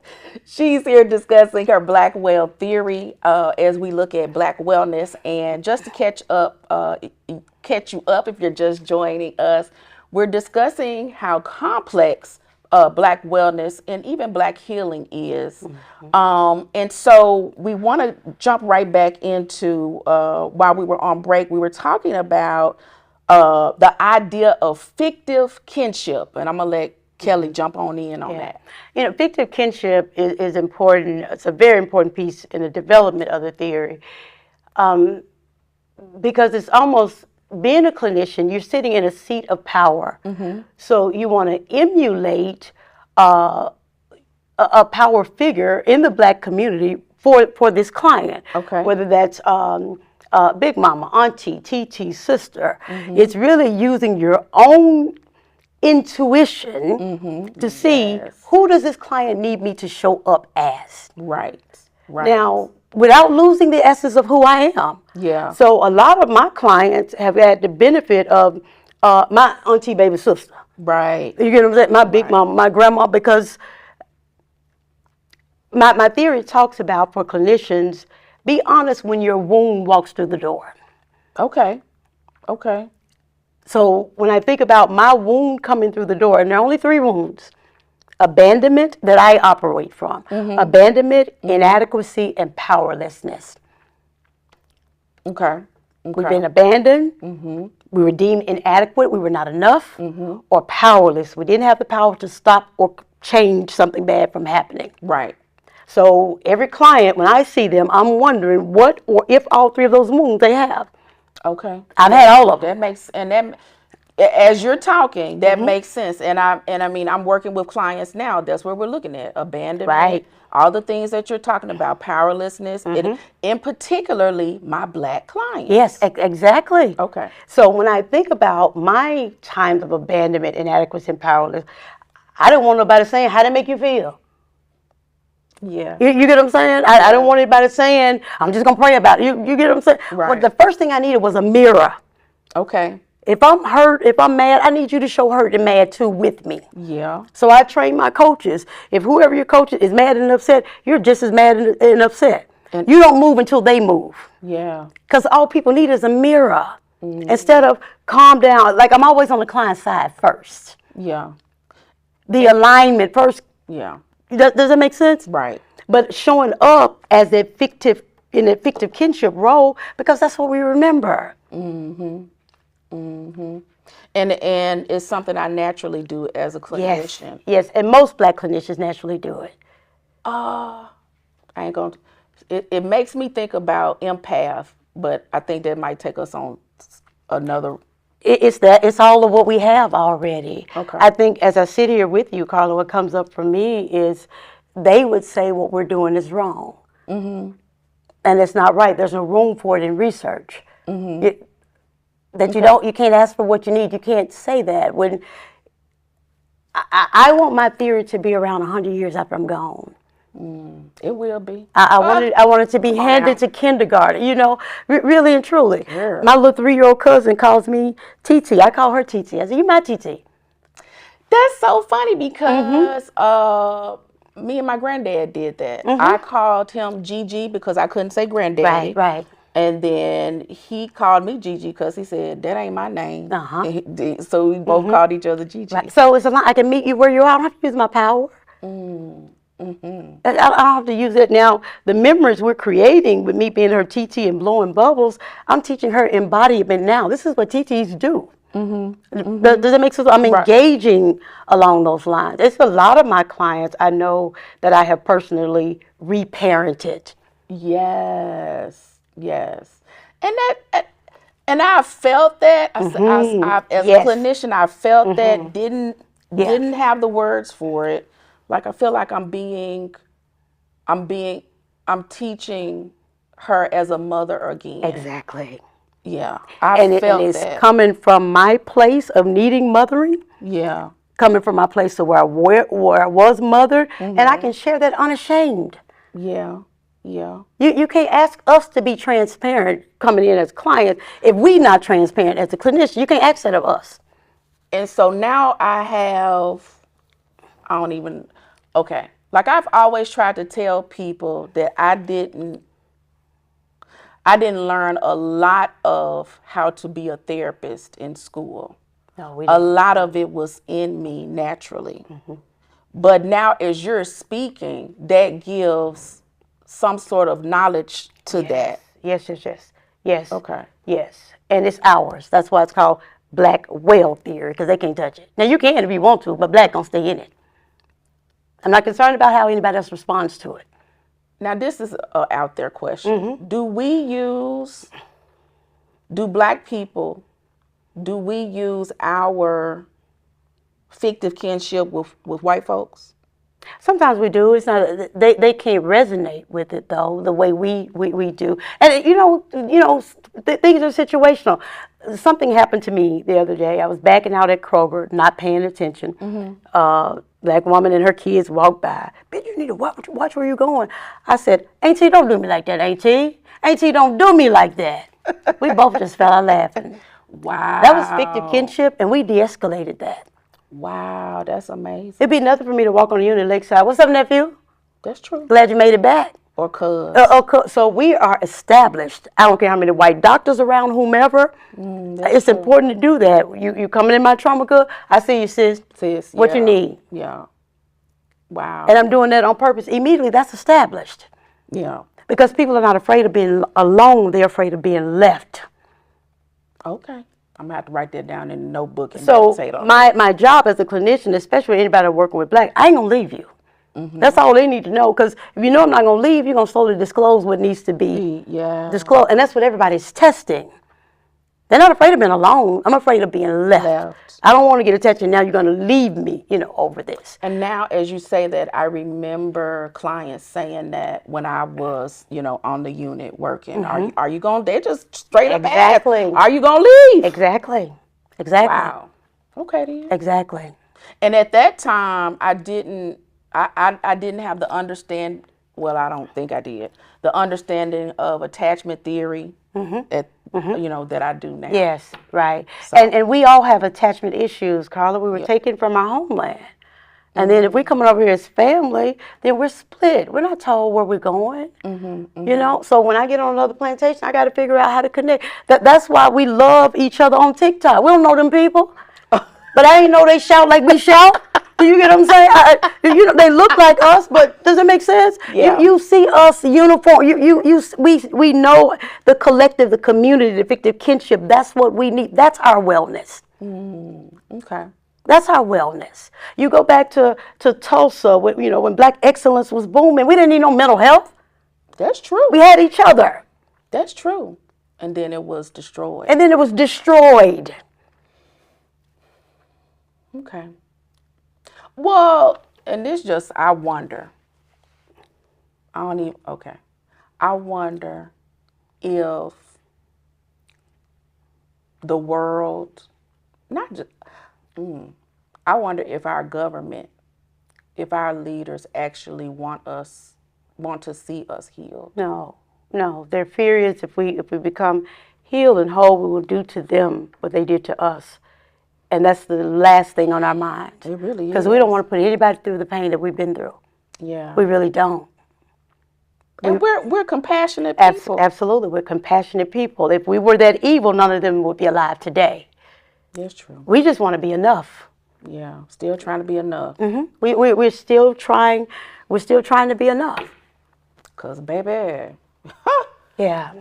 Speaker 1: She's here discussing her Black well theory as we look at Black wellness. And just to catch you up if you're just joining us, we're discussing how complex Black wellness and even Black healing is. And so we want to jump right back into, while we were on break, we were talking about the idea of fictive kinship. And I'm going to let Kelly jump on in on that.
Speaker 2: You know, fictive kinship is important. It's a very important piece in the development of the theory, because it's almost, being a clinician, you're sitting in a seat of power. So you want to emulate a power figure in the Black community for this client.
Speaker 1: Okay.
Speaker 2: Whether that's big mama, auntie, TT, sister. It's really using your own intuition to see, who does this client need me to show up as.
Speaker 1: Right.
Speaker 2: Now, without losing the essence of who I am.
Speaker 1: Yeah.
Speaker 2: So a lot of my clients have had the benefit of my auntie, baby sister.
Speaker 1: Right.
Speaker 2: You get what I'm saying? My big mama, my grandma, because my theory talks about, for clinicians, be honest when your wound walks through the door.
Speaker 1: Okay.
Speaker 2: So when I think about my wound coming through the door, and there are only 3 wounds: abandonment that I operate from, abandonment, inadequacy, and powerlessness.
Speaker 1: Okay.
Speaker 2: We've been abandoned, we were deemed inadequate, we were not enough, or powerless. We didn't have the power to stop or change something bad from happening.
Speaker 1: Right.
Speaker 2: So every client, when I see them, I'm wondering what or if all 3 of those wounds they have.
Speaker 1: Okay.
Speaker 2: I've had all of them.
Speaker 1: That makes, and that, as you're talking, that makes sense. And I mean, I'm working with clients now. That's what we're looking at: abandonment,
Speaker 2: Right.
Speaker 1: all the things that you're talking about, powerlessness, and particularly my Black clients.
Speaker 2: Yes, exactly.
Speaker 1: Okay.
Speaker 2: So when I think about my times of abandonment, inadequacy, and powerless, I don't want nobody saying, "How did it make you feel?"
Speaker 1: Yeah.
Speaker 2: You get what I'm saying? I don't want anybody saying, "I'm just going to pray about it." You get what I'm saying?
Speaker 1: Right.
Speaker 2: Well, the first thing I needed was a mirror.
Speaker 1: Okay.
Speaker 2: If I'm hurt, if I'm mad, I need you to show hurt and mad too with me.
Speaker 1: Yeah.
Speaker 2: So I train my coaches. If whoever your coach is mad and upset, you're just as mad and upset.
Speaker 1: And
Speaker 2: you don't move until they move.
Speaker 1: Yeah.
Speaker 2: Because all people need is a mirror. Instead of calm down, like I'm always on the client's side first.
Speaker 1: Yeah.
Speaker 2: The alignment first.
Speaker 1: Yeah.
Speaker 2: Does that make sense?
Speaker 1: Right.
Speaker 2: But showing up as that fictive, in that fictive kinship role, because that's what we remember.
Speaker 1: And it's something I naturally do as a clinician.
Speaker 2: Yes, and most Black clinicians naturally do it.
Speaker 1: I ain't gonna. It makes me think about empath, but I think that might take us on another.
Speaker 2: It's all of what we have already.
Speaker 1: Okay.
Speaker 2: I think as I sit here with you, Karla, what comes up for me is they would say what we're doing is wrong. And it's not right. There's no room for it in research. You can't ask for what you need. You can't say that. When I want my theory to be around 100 years after I'm gone.
Speaker 1: It will be.
Speaker 2: I want it to be handed to kindergarten, really and truly.
Speaker 1: Yeah.
Speaker 2: My little 3-year-old cousin calls me TT. I call her TT. I say, "You my TT."
Speaker 1: That's so funny because me and my granddad did that. I called him Gigi because I couldn't say granddaddy.
Speaker 2: Right.
Speaker 1: And then he called me Gigi because he said, "That ain't my name." So we both called each other Gigi.
Speaker 2: Right. So it's a lot. I can meet you where you are. I don't have to use my power. I don't have to use it. Now, the memories we're creating with me being her TT and blowing bubbles, I'm teaching her embodiment now. This is what TTs do. Does that make sense? I'm engaging along those lines. It's a lot of my clients I know that I have personally reparented.
Speaker 1: Yes. And I felt that as a clinician, I felt that didn't have the words for it. Like I feel like I'm teaching her as a mother again.
Speaker 2: Exactly.
Speaker 1: Yeah,
Speaker 2: And it's coming from my place of needing mothering.
Speaker 1: Yeah.
Speaker 2: Coming from my place to where I was mothered, and I can share that unashamed.
Speaker 1: Yeah. Yeah.
Speaker 2: You can't ask us to be transparent coming in as clients if we not transparent as a clinician. You can't ask that of us.
Speaker 1: And so now I don't even, okay. Like I've always tried to tell people that I didn't learn a lot of how to be a therapist in school.
Speaker 2: No, we
Speaker 1: A
Speaker 2: didn't.
Speaker 1: lot of it was in me naturally. But now as you're speaking, that gives some sort of knowledge to that.
Speaker 2: Yes, yes, yes, yes.
Speaker 1: Okay.
Speaker 2: Yes, and it's ours. That's why it's called black whale theory, because they can't touch it. Now you can if you want to, but black gonna stay in it. I'm not concerned about how anybody else responds to it.
Speaker 1: Now this is a out there question. Do black people, do we use our fictive kinship with white folks?
Speaker 2: Sometimes we do. It's not. They can't resonate with it though the way we do. And things are situational. Something happened to me the other day. I was backing out at Kroger, not paying attention. Black woman and her kids walked by. Bitch, you need to watch where you're going. I said, Auntie, don't do me like that, Auntie. Auntie, don't do me like that. We both just fell out laughing.
Speaker 1: Wow.
Speaker 2: That was fictive kinship, and we de-escalated that.
Speaker 1: Wow, that's amazing.
Speaker 2: It'd be nothing for me to walk on the unit Lakeside. What's up, nephew?
Speaker 1: That's true.
Speaker 2: Glad you made it back.
Speaker 1: Or cuz.
Speaker 2: So we are established. I don't care how many white doctors around, whomever. It's important to do that. You coming in my trauma club? I see you, sis.
Speaker 1: Sis,
Speaker 2: What you need?
Speaker 1: Yeah. Wow.
Speaker 2: And I'm doing that on purpose. Immediately, that's established.
Speaker 1: Yeah.
Speaker 2: Because people are not afraid of being alone. They're afraid of being left.
Speaker 1: Okay. I'm going to have to write that down in a notebook and
Speaker 2: So
Speaker 1: meditate on it.
Speaker 2: my job as a clinician, especially anybody working with black, I ain't going to leave you. That's all they need to know. Because if you know I'm not going to leave, you're going to slowly disclose what needs to be disclosed. And that's what everybody's testing. They're not afraid of being alone. I'm afraid of being left. I don't want to get attention. Now you're going to leave me, over this.
Speaker 1: And now, as you say that, I remember clients saying that when I was, on the unit working. Are you going? They just straight up ask, are you going to leave?
Speaker 2: Exactly.
Speaker 1: Wow. Okay then.
Speaker 2: Exactly.
Speaker 1: And at that time, I didn't have the understand. Well, I don't think I did the understanding of attachment theory that I do now.
Speaker 2: Yes, right.
Speaker 1: So.
Speaker 2: And we all have attachment issues, Karla. We were taken from our homeland. And then if we're coming over here as family, then we're split. We're not told where we're going. So when I get on another plantation, I got to figure out how to connect. That's why we love each other on TikTok. We don't know them people. But I ain't know they shout like we shout. Do you get what I'm saying? They look like us, but does it make sense?
Speaker 1: Yeah.
Speaker 2: You see us uniform. We know the collective, the community, the fictive kinship. That's what we need. That's our wellness.
Speaker 1: Okay.
Speaker 2: That's our wellness. You go back to Tulsa, when black excellence was booming. We didn't need no mental health.
Speaker 1: That's true.
Speaker 2: We had each other.
Speaker 1: That's true. And then it was destroyed. Okay. Well, and this just, I wonder. I wonder if the world, not just, I wonder if our government, if our leaders actually want to see us healed.
Speaker 2: No. Their fear is if we become healed and whole, we will do to them what they did to us. And that's the last thing on our mind.
Speaker 1: It really is.
Speaker 2: Because we don't want to put anybody through the pain that we've been through.
Speaker 1: Yeah.
Speaker 2: We really don't.
Speaker 1: And we're compassionate people.
Speaker 2: Absolutely. We're compassionate people. If we were that evil, none of them would be alive today.
Speaker 1: That's true.
Speaker 2: We just want to be enough.
Speaker 1: Yeah. Still trying to be enough.
Speaker 2: We're still trying to be enough.
Speaker 1: Cause baby.
Speaker 2: Yeah.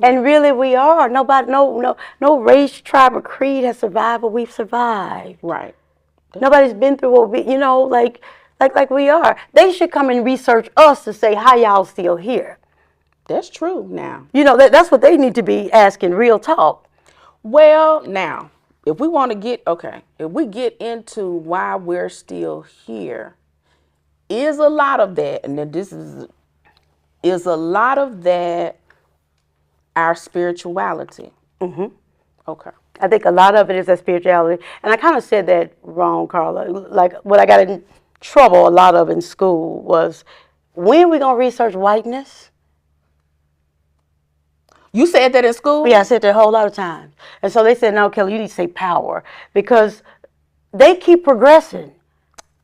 Speaker 2: And really we are. Nobody, no race, tribe, or creed has survived what we've survived.
Speaker 1: Right.
Speaker 2: Nobody's been through what we, like we are. They should come and research us to say, how y'all still here?
Speaker 1: That's true now.
Speaker 2: That's what they need to be asking, real talk.
Speaker 1: Well, now, if we get into why we're still here, is a lot of that, and then is a lot of that our spirituality. Okay.
Speaker 2: I think a lot of it is that spirituality. And I kind of said that wrong, Karla. Like what I got in trouble a lot of in school was when we gonna research whiteness?
Speaker 1: You said that in school?
Speaker 2: Yeah, I said that a whole lot of times. And so they said, no, Kelly, you need to say power because they keep progressing.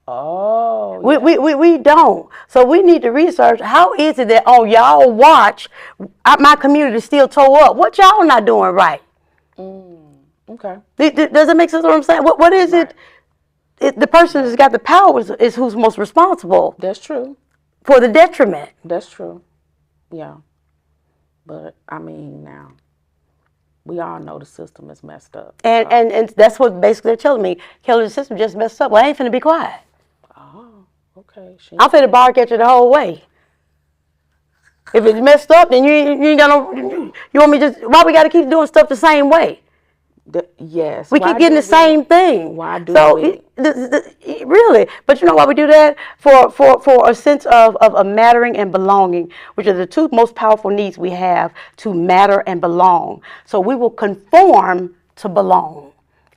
Speaker 1: Oh,
Speaker 2: We don't. So we need to research how is it that, oh, y'all watch, my community still toe up. What y'all not doing right?
Speaker 1: okay.
Speaker 2: Does it make sense what I'm saying? What is it? The person that's got the power is who's most responsible
Speaker 1: That's true.
Speaker 2: for the detriment.
Speaker 1: That's true. Yeah. But, I mean, now, we all know the system is messed up.
Speaker 2: And that's what basically they're telling me. Kelly, the system just messed up. Well, I ain't finna be quiet.
Speaker 1: Oh, okay.
Speaker 2: I'm finna bark at you the whole way. If it's messed up, then you ain't got no. You want me just? Why we got to keep doing stuff the same way?
Speaker 1: Yes.
Speaker 2: We keep getting the same thing.
Speaker 1: Why do
Speaker 2: so
Speaker 1: we?
Speaker 2: Really, but you know why we do that? For a sense of a mattering and belonging, which are the two most powerful needs we have to matter and belong. So we will conform to belong,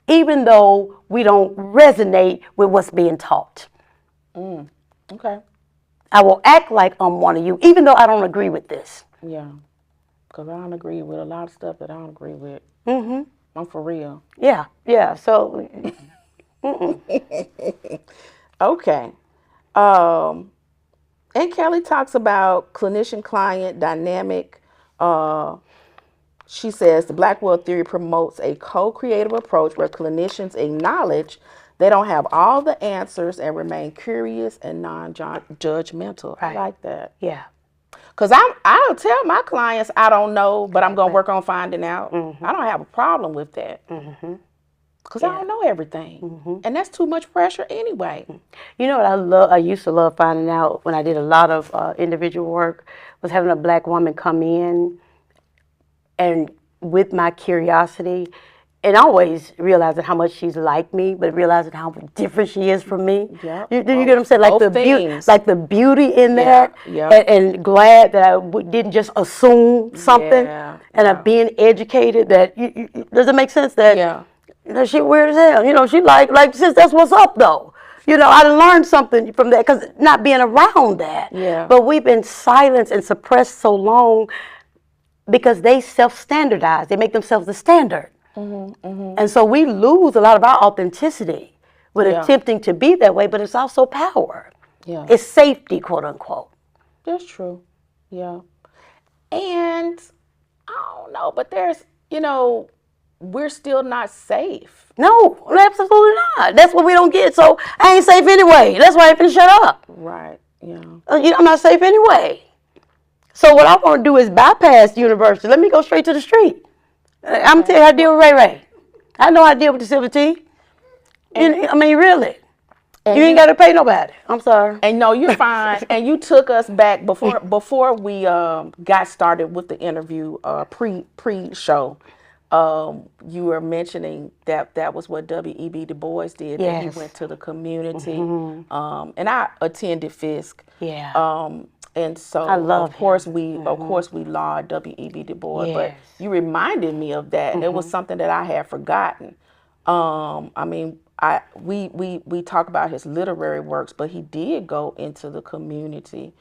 Speaker 2: even though we don't resonate with what's being taught.
Speaker 1: Okay.
Speaker 2: I will act like I'm one of you, even though I don't agree with this.
Speaker 1: Yeah. Because I don't agree with a lot of stuff that I don't agree with. I'm for real.
Speaker 2: Yeah. So,
Speaker 1: Okay. And Kelly talks about clinician-client dynamic. She says the Black World Theory promotes a co-creative approach where clinicians acknowledge they don't have all the answers and remain curious and non-judgmental. I like that.
Speaker 2: yeah.
Speaker 1: Because I'll tell my clients I don't know, but I'm going to work on finding out. I don't have a problem with that. Because I don't know everything. And that's too much pressure anyway.
Speaker 2: You know what I love? I used to love finding out when I did a lot of individual work was having a Black woman come in and with my curiosity and always realizing how much she's like me, but realizing how different she is from me.
Speaker 1: Yep.
Speaker 2: You get what I'm saying? Like
Speaker 1: Both
Speaker 2: the beauty,
Speaker 1: things.
Speaker 2: like the beauty in
Speaker 1: Yeah,
Speaker 2: that,
Speaker 1: yeah.
Speaker 2: and glad that I didn't just assume something,
Speaker 1: Yeah,
Speaker 2: and I'm being educated. That does it make sense? That
Speaker 1: Yeah.
Speaker 2: you know, she weird as hell. You know, she like sis, that's what's up though. You know, I learned something from that because not being around that.
Speaker 1: Yeah.
Speaker 2: But we've been silenced and suppressed so long because they self-standardize. They make themselves the standard. And so we lose a lot of our authenticity with attempting to be that way, but it's also power.
Speaker 1: Yeah.
Speaker 2: It's safety, quote unquote.
Speaker 1: That's true. Yeah. And I don't know, but there's, we're still not safe.
Speaker 2: No, absolutely not. That's what we don't get. So I ain't safe anyway. That's why I ain't finna shut up.
Speaker 1: Right. Yeah.
Speaker 2: I'm not safe anyway. So what I want to do is bypass the university. Let me go straight to the street. I'm telling you how to deal with Ray Ray. I know how to deal with the Silver T. I mean, really. You ain't got to pay nobody. I'm sorry.
Speaker 1: And no, you're fine. And you took us back before we got started with the interview pre-show. You were mentioning that was what W.E.B. Du Bois did. That he
Speaker 2: Yes.
Speaker 1: went to the community. And I attended Fisk.
Speaker 2: Yeah.
Speaker 1: And so
Speaker 2: I love
Speaker 1: of course we laud W.E.B. Du Bois, but
Speaker 2: Yes.
Speaker 1: you reminded me of that. And it was something that I had forgotten. I mean, we talk about his literary works, but he did go into the community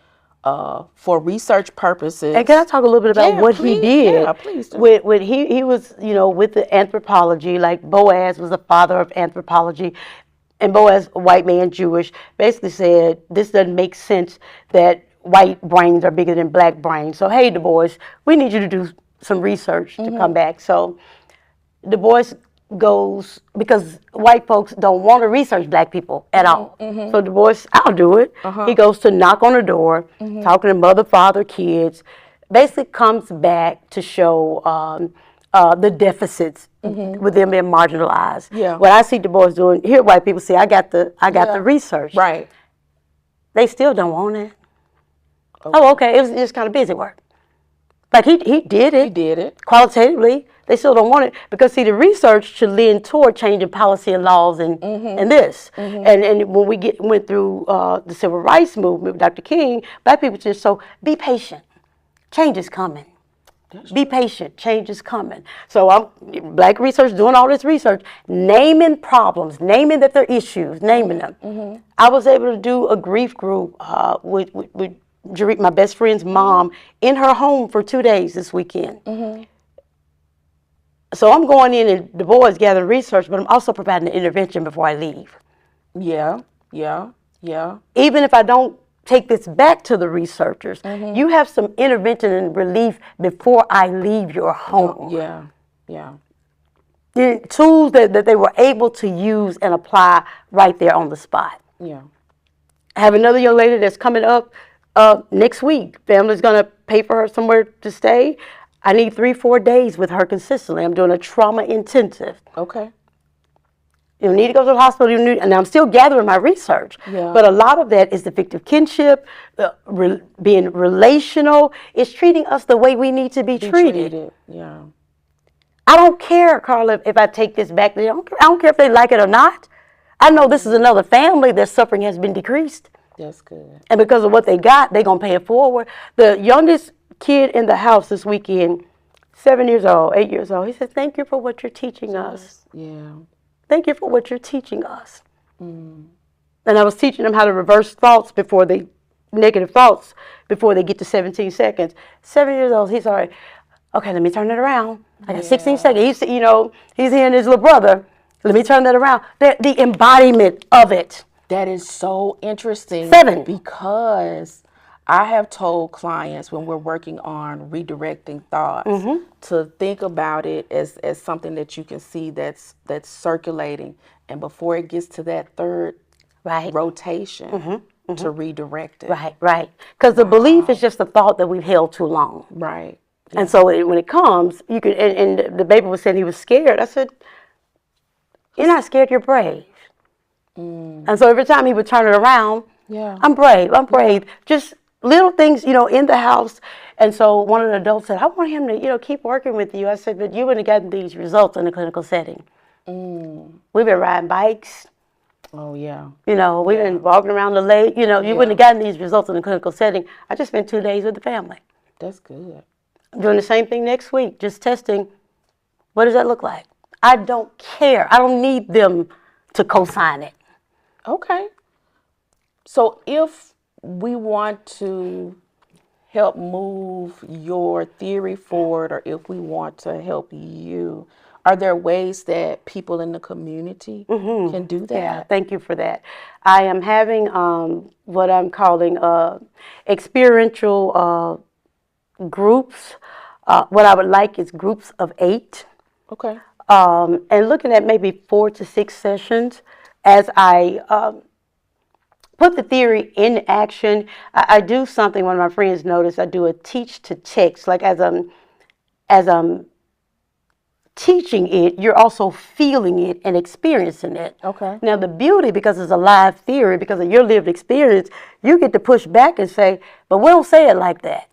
Speaker 1: for research purposes.
Speaker 2: And can I talk a little bit about what he did?
Speaker 1: Yeah, please do.
Speaker 2: With he was, with the anthropology, like Boaz was the father of anthropology. And Boaz, a white man, Jewish, basically said, this doesn't make sense that white brains are bigger than black brains. So, hey, Du Bois, we need you to do some research to come back. So, Du Bois goes, because white folks don't want to research black people at all. So Du Bois, I'll do it. He goes to knock on the door, talking to mother, father, kids, basically comes back to show the deficits with them being marginalized.
Speaker 1: Yeah.
Speaker 2: What I see Du Bois doing, hear white people say, I got the research.
Speaker 1: Right.
Speaker 2: They still don't want it. Oh, okay. It was just kind of busy work. Like he did it.
Speaker 1: He did it.
Speaker 2: Qualitatively. They still don't want it because see the research should lean toward changing policy and laws and this. And when we went through the civil rights movement with Dr. King, black people just be patient. Change is coming. Be patient. Change is coming. So I'm black research doing all this research, naming problems, naming that they're issues, naming them. I was able to do a grief group with my best friend's mom, in her home for 2 days this weekend. So I'm going in and the boys gather research, but I'm also providing the intervention before I leave.
Speaker 1: Yeah, yeah, yeah.
Speaker 2: Even if I don't take this back to the researchers, you have some intervention and relief before I leave your home.
Speaker 1: Yeah, yeah.
Speaker 2: The tools that they were able to use and apply right there on the spot.
Speaker 1: Yeah.
Speaker 2: I have another young lady that's coming up next week. Family's going to pay for her somewhere to stay. I need 3-4 days with her consistently. I'm doing a trauma intensive.
Speaker 1: Okay.
Speaker 2: You need to go to the hospital. And I'm still gathering my research.
Speaker 1: Yeah.
Speaker 2: But a lot of that is the fictive kinship, being relational. It's treating us the way we need to be treated.
Speaker 1: Yeah.
Speaker 2: I don't care, Karla, if I take this back. I don't care if they like it or not. I know this is another family their suffering has been decreased.
Speaker 1: That's good.
Speaker 2: And because of what they got, they're going to pay it forward. The youngest kid in the house this weekend, 7 years old, 8 years old, he said, thank you for what you're teaching us.
Speaker 1: Yeah.
Speaker 2: Thank you for what you're teaching us. And I was teaching them how to reverse thoughts negative thoughts before they get to 17 seconds. 7 years old, he's already, okay, let me turn it around. I got 16 seconds. He's hearing his little brother. Let me turn that around. The embodiment of it.
Speaker 1: That is so interesting.
Speaker 2: 7.
Speaker 1: Because I have told clients when we're working on redirecting thoughts to think about it as something that you can see that's circulating. And before it gets to that third rotation, to redirect it.
Speaker 2: Right. Because the belief is just a thought that we've held too long.
Speaker 1: Right.
Speaker 2: And so when it comes, you can, and the baby was saying he was scared. I said, you're not scared, you're brave. And so every time he would turn it around, I'm brave. Just little things, in the house. And so one of the adults said, I want him to, keep working with you. I said, but you wouldn't have gotten these results in a clinical setting. We've been riding bikes.
Speaker 1: Oh, yeah.
Speaker 2: We've been walking around the lake. You wouldn't have gotten these results in a clinical setting. I just spent 2 days with the family.
Speaker 1: That's good.
Speaker 2: I'm doing the same thing next week, just testing. What does that look like? I don't care. I don't need them to co-sign it.
Speaker 1: Okay. So if we want to help move your theory forward, or if we want to help you, are there ways that people in the community can do that?
Speaker 2: Yeah, thank you for that. I am having what I'm calling experiential groups. What I would like is groups of 8.
Speaker 1: Okay.
Speaker 2: And looking at maybe 4 to 6 sessions as I put the theory in action. I do something, one of my friends noticed, I do a teach to text. Like as I'm teaching it, you're also feeling it and experiencing it.
Speaker 1: Okay.
Speaker 2: Now the beauty, because it's a live theory, because of your lived experience, you get to push back and say, but we don't say it like that.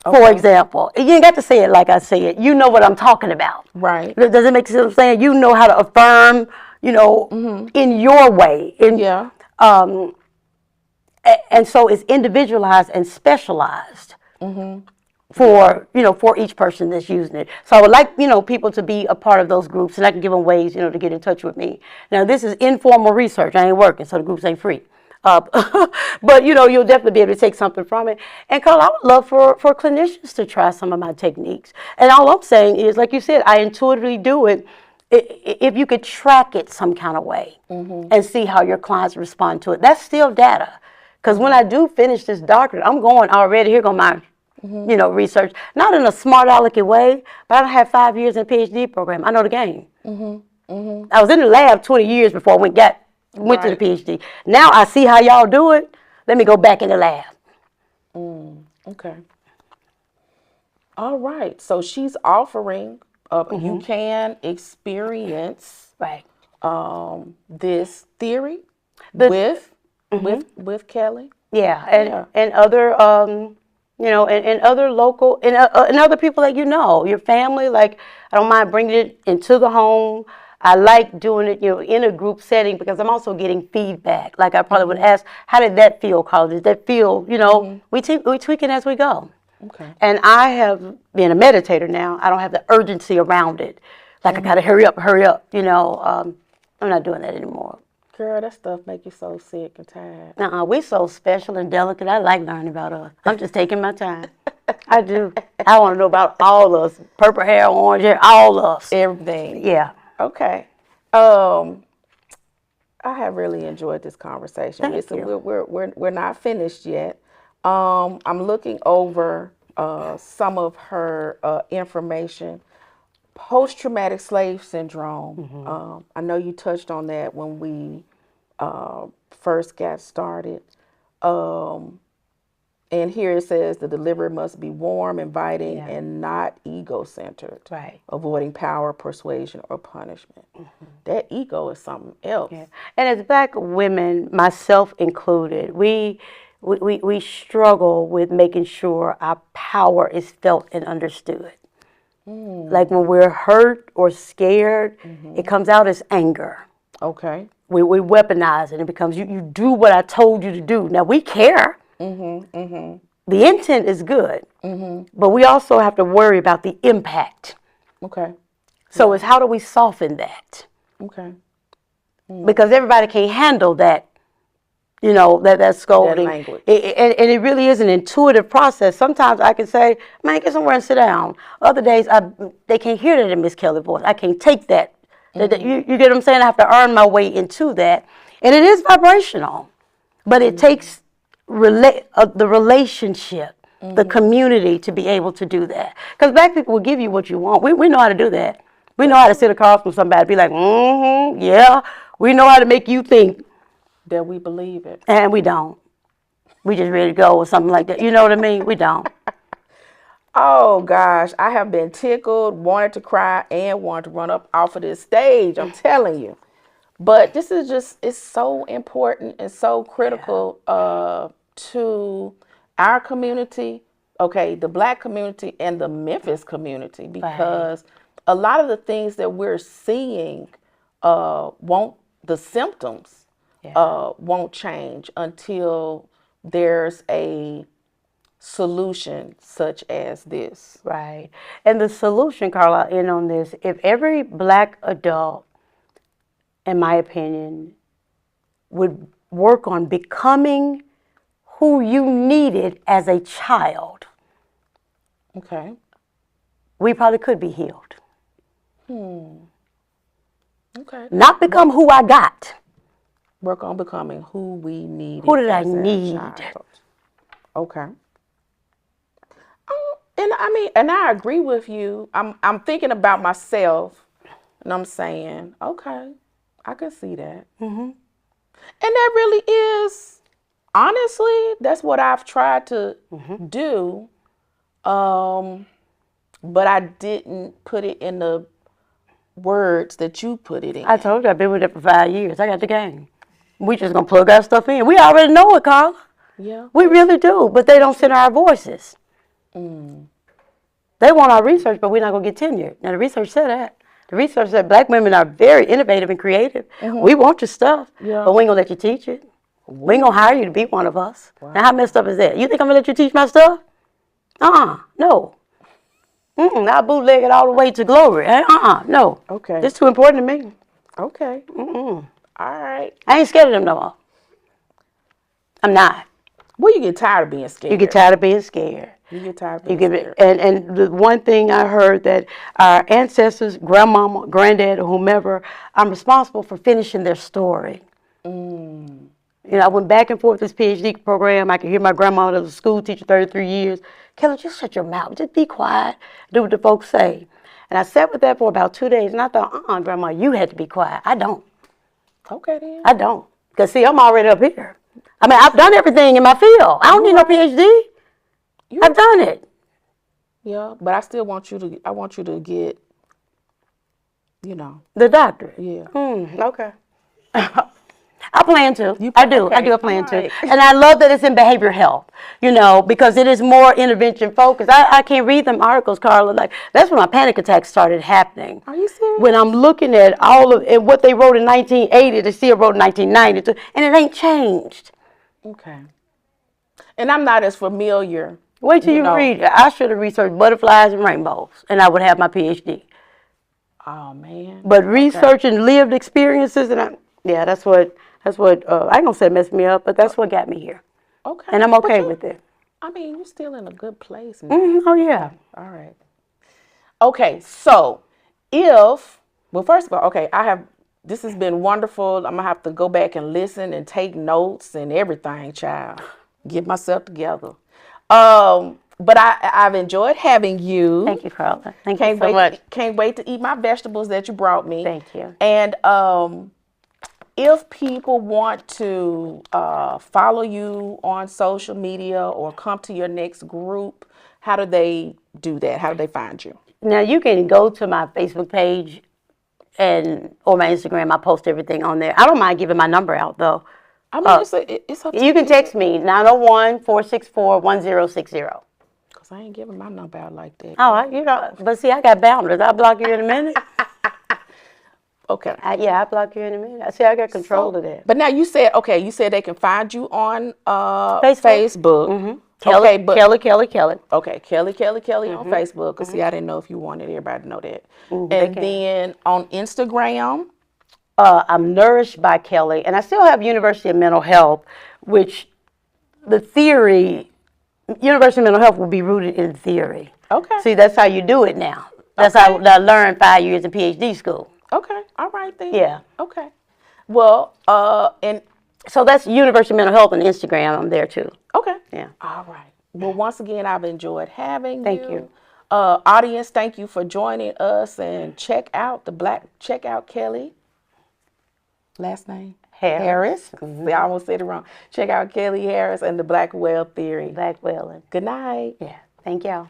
Speaker 2: Okay. For example, you ain't got to say it like I say it. You know what I'm talking about.
Speaker 1: Right.
Speaker 2: Does it make sense what I'm saying? You know how to affirm, in your way. And so it's individualized and specialized for each person that's using it. So I would like, people to be a part of those groups, and I can give them ways, to get in touch with me. Now, this is informal research. I ain't working, so the groups ain't free. But, you'll definitely be able to take something from it. And, Karla, I would love for clinicians to try some of my techniques. And all I'm saying is, like you said, I intuitively do it. If you could track it some kind of way and see how your clients respond to it, that's still data. Because when I do finish this doctorate, I'm going already, here go my, research. Not in a smart alecky way, but I have 5 years in a PhD program. I know the game. I was in the lab 20 years before I went to the PhD. Now I see how y'all do it. Let me go back in the lab.
Speaker 1: Okay. All right. So she's offering, you can experience this theory with Kelly.
Speaker 2: Yeah, and other and other local and other people that your family. Like, I don't mind bringing it into the home. I like doing it, in a group setting, because I'm also getting feedback. Like, I probably would ask, how did that feel, Karla? Did that feel, we tweak it as we go.
Speaker 1: Okay.
Speaker 2: And I have been a meditator now. I don't have the urgency around it. Like, I got to hurry up. I'm not doing that anymore.
Speaker 1: Girl, that stuff make you so sick and tired.
Speaker 2: We so special and delicate. I like learning about us. I'm just taking my time. I do. I want to know about all of us. Purple hair, orange hair, all of us.
Speaker 1: Everything.
Speaker 2: Yeah.
Speaker 1: Okay. I have really enjoyed this conversation.
Speaker 2: Thank
Speaker 1: Listen,
Speaker 2: you.
Speaker 1: we're not finished yet. I'm looking over some of her information. Post-traumatic slave syndrome. I know you touched on that when we first got started. And here it says the delivery must be warm, inviting, and not ego-centered.
Speaker 2: Right.
Speaker 1: Avoiding power, persuasion, or punishment. That ego is something else.
Speaker 2: Yeah. And as Black women, myself included, we struggle with making sure our power is felt and understood. Like when we're hurt or scared, it comes out as anger.
Speaker 1: Okay.
Speaker 2: We weaponize it. It becomes you do what I told you to do. Now we care. The intent is good, but we also have to worry about the impact.
Speaker 1: Okay.
Speaker 2: So it's how do we soften that?
Speaker 1: Okay.
Speaker 2: Because everybody can't handle that, that scolding.
Speaker 1: That language.
Speaker 2: And it really is an intuitive process. Sometimes I can say, man, get somewhere and sit down. Other days, they can't hear that in Miss Kelly's voice. I can't take that. You get what I'm saying? I have to earn my way into that. And it is vibrational, but it takes the relationship, the community to be able to do that. Because Black people will give you what you want. We know how to do that. We know how to sit across from somebody, be like, yeah. We know how to make you think.
Speaker 1: That we believe it.
Speaker 2: And we don't. We just ready to go or something like that. You know what I mean? We don't.
Speaker 1: Oh gosh, I have been tickled, wanted to cry, and wanted to run up off of this stage. I'm telling you. But this is it's so important and so critical to our community, okay, the Black community and the Memphis community, because a lot of the things that we're seeing the symptoms won't change until there's a solution such as this.
Speaker 2: Right. And the solution, Karla, in on this, if every Black adult, in my opinion, would work on becoming who you needed as a child,
Speaker 1: Okay.
Speaker 2: we probably could be healed.
Speaker 1: Okay.
Speaker 2: Not become who I got.
Speaker 1: Work on becoming who we need.
Speaker 2: Who did I need?
Speaker 1: Okay. And I agree with you. I'm thinking about myself, and I'm saying, okay, I can see that. And that really is, honestly, that's what I've tried to do. But I didn't put it in the words that you put it in.
Speaker 2: I told you I've been with it for 5 years. I got the game. We just gonna plug our stuff in. We already know it, Karla.
Speaker 1: Yeah.
Speaker 2: We really do, but they don't center our voices. They want our research, but we're not gonna get tenured. Now the research said that. The research said Black women are very innovative and creative. We want your stuff, but we ain't gonna let you teach it. We ain't gonna hire you to be one of us. Now how messed up is that? You think I'm gonna let you teach my stuff? No. I'll bootleg it all the way to glory. No.
Speaker 1: Okay.
Speaker 2: It's too important to me.
Speaker 1: Okay. All right.
Speaker 2: I ain't scared of them no more. I'm not.
Speaker 1: Well, you get tired of being scared.
Speaker 2: You get tired of being scared.
Speaker 1: You get tired of being scared.
Speaker 2: And the one thing I heard that our ancestors, grandmama, granddad, or whomever, I'm responsible for finishing their story. I went back and forth this PhD program. I could hear my grandma that was a school teacher 33 years. Kelly, just shut your mouth. Just be quiet. Do what the folks say. And I sat with that for about 2 days, and I thought, Grandma, you had to be quiet. I don't.
Speaker 1: Okay, then.
Speaker 2: I don't. Because, see, I'm already up here. I mean, I've done everything in my field. I don't need no PhD. I've done it.
Speaker 1: Yeah, but I still want you to get,
Speaker 2: The doctorate.
Speaker 1: Yeah.
Speaker 2: Okay. I plan to. I do a plan to.
Speaker 1: Right.
Speaker 2: And I love that it's in behavioral health, because it is more intervention focused. I can't read them articles, Karla. Like, that's when my panic attacks started happening.
Speaker 1: Are you serious?
Speaker 2: When I'm looking at and what they wrote in 1980, they still wrote in 1992, and it ain't changed.
Speaker 1: Okay. And I'm not as familiar.
Speaker 2: Wait till you read it. I should have researched butterflies and rainbows, and I would have my PhD.
Speaker 1: Oh, man.
Speaker 2: But researching lived experiences, that's what That's what, I ain't gonna say messed me up, but that's what got me here.
Speaker 1: Okay.
Speaker 2: And I'm
Speaker 1: But
Speaker 2: okay
Speaker 1: you-
Speaker 2: with it.
Speaker 1: I mean, you're still in a good place now.
Speaker 2: Oh, yeah.
Speaker 1: All right. Okay, so well, first of all, okay, this has been wonderful. I'm gonna have to go back and listen and take notes and everything, child. Get myself together. But I've enjoyed having you.
Speaker 2: Thank you, Karla. Thank
Speaker 1: Can't
Speaker 2: you so
Speaker 1: wait
Speaker 2: much.
Speaker 1: can't wait to eat my vegetables that you brought me.
Speaker 2: Thank you.
Speaker 1: And if people want to follow you on social media or come to your next group, how do they do that? How do they find you?
Speaker 2: Now, you can go to my Facebook page or my Instagram. I post everything on there. I don't mind giving my number out, though.
Speaker 1: I mean, it's up to
Speaker 2: You can text me, 901-464-1060.
Speaker 1: Because I ain't giving my number out like that.
Speaker 2: But see, I got boundaries. I'll block you in a minute.
Speaker 1: Okay.
Speaker 2: I block you in a minute. See, I got control of that.
Speaker 1: But now you said they can find you on
Speaker 2: Facebook.
Speaker 1: Facebook.
Speaker 2: Kelly,
Speaker 1: Okay, but
Speaker 2: Kelly.
Speaker 1: okay, Kelly on Facebook. Cause see, I didn't know if you wanted everybody to know that.
Speaker 2: They
Speaker 1: And
Speaker 2: can.
Speaker 1: then on Instagram.
Speaker 2: I'm Nourished by Kelly, and I still have University of Mental Health, which the theory, University of Mental Health will be rooted in theory.
Speaker 1: Okay.
Speaker 2: See, that's how you do it now. That's how I learned 5 years in PhD school.
Speaker 1: Okay. All right then.
Speaker 2: Yeah.
Speaker 1: Okay. Well, and
Speaker 2: So that's University of Mental Health on Instagram. I'm there too.
Speaker 1: okay.
Speaker 2: Yeah.
Speaker 1: All right. Well, once again, I've enjoyed having
Speaker 2: Thank you.
Speaker 1: Audience, thank you for joining us, and check out Kelly. Last name?
Speaker 2: Harris.
Speaker 1: I almost said it wrong. Check out Kelly Harris and the Black Whale Theory.
Speaker 2: Black Whaling.
Speaker 1: Good night.
Speaker 2: Yeah. Thank y'all.